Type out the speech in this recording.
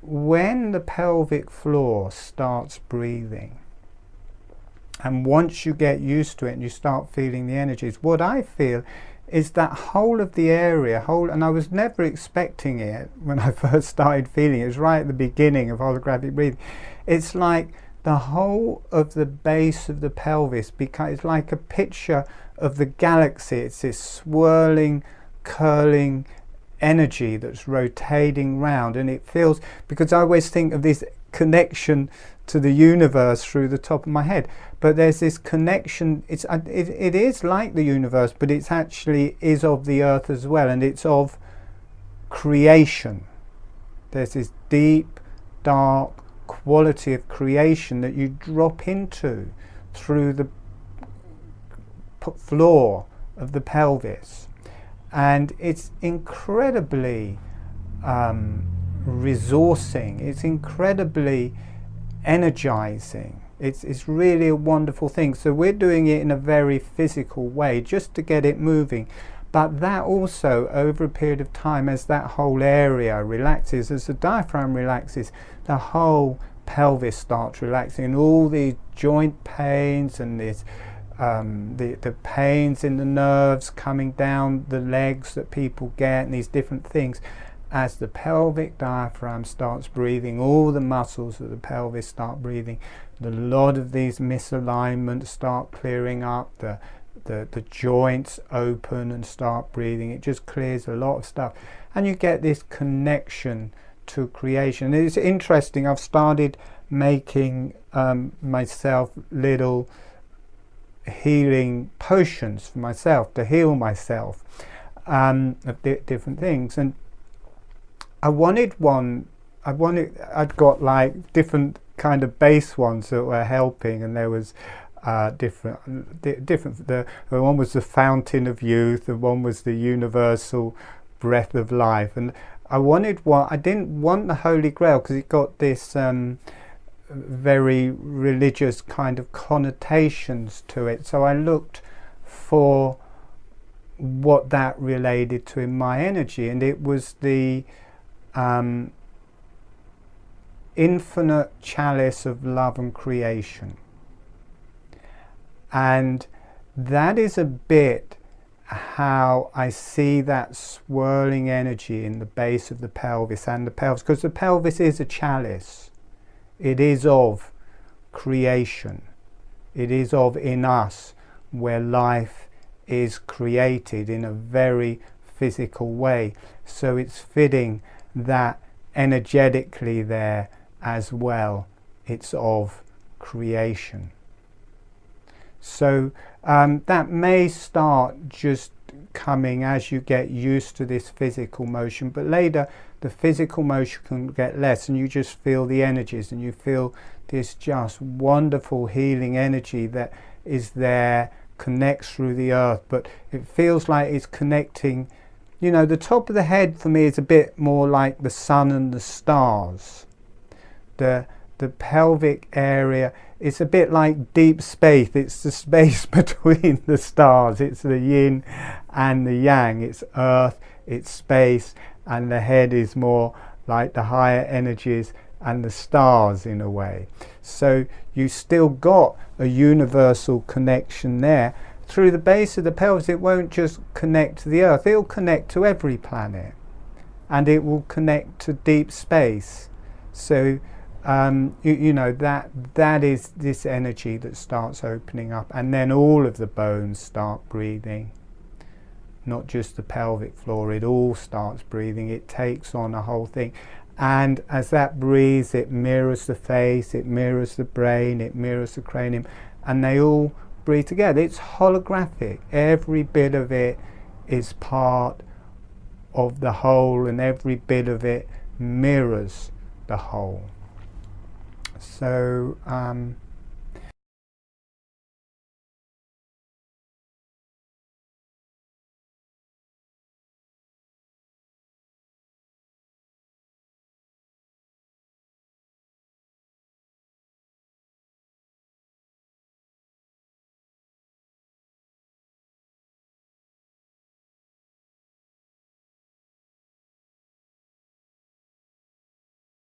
when the pelvic floor starts breathing, and once you get used to it and you start feeling the energies, what I feel is that whole of the area, and I was never expecting it when I first started feeling it. It was right at the beginning of holographic breathing. It's like the whole of the base of the pelvis it's like a picture of the galaxy. It's this swirling, curling energy that's rotating round, and it feels, because I always think of this connection to the universe through the top of my head, but there's this connection. It is like the universe, but it's actually is of the earth as well, and it's of creation. There's this deep, dark quality of creation that you drop into through the floor of the pelvis, and it's incredibly resourcing. It's incredibly energizing. It's really a wonderful thing. So we're doing it in a very physical way just to get it moving, but that also, over a period of time, as that whole area relaxes, as the diaphragm relaxes, the whole pelvis starts relaxing, and all these joint pains and this the pains in the nerves coming down the legs that people get, and these different things, as the pelvic diaphragm starts breathing, all the muscles of the pelvis start breathing, a lot of these misalignments start clearing up, the joints open and start breathing. It just clears a lot of stuff, and you get this connection to creation. It's interesting, I've started making myself little healing potions for myself to heal myself of different things, and I'd got like different kind of base ones that were helping, and there was different. The one was the fountain of youth, the one was the universal breath of life, and I wanted one. I didn't want the Holy Grail because it got this very religious kind of connotations to it. So I looked for what that related to in my energy, and it was the infinite chalice of love and creation. And that is a bit how I see that swirling energy in the base of the pelvis and the pelvis, because the pelvis is a chalice. It is of creation. It is of in us, where life is created in a very physical way. So it's fitting that energetically there as well, it's of creation. So that may start just coming as you get used to this physical motion, but later the physical motion can get less, and you just feel the energies, and you feel this just wonderful healing energy that is there, connects through the earth, but it feels like it's connecting. You know, the top of the head for me is a bit more like the sun and the stars. The pelvic area is a bit like deep space. It's the space between the stars. It's the yin and the yang. It's earth, it's space, and the head is more like the higher energies and the stars in a way. So you still got a universal connection there. Through the base of the pelvis, it won't just connect to the earth, it'll connect to every planet, and it will connect to deep space. So you know, that is this energy that starts opening up, and then all of the bones start breathing. Not just the pelvic floor, it all starts breathing. It takes on a whole thing, and as that breathes, it mirrors the face, it mirrors the brain, it mirrors the cranium, and they all breathe together. It's holographic. Every bit of it is part of the whole, and every bit of it mirrors the whole. So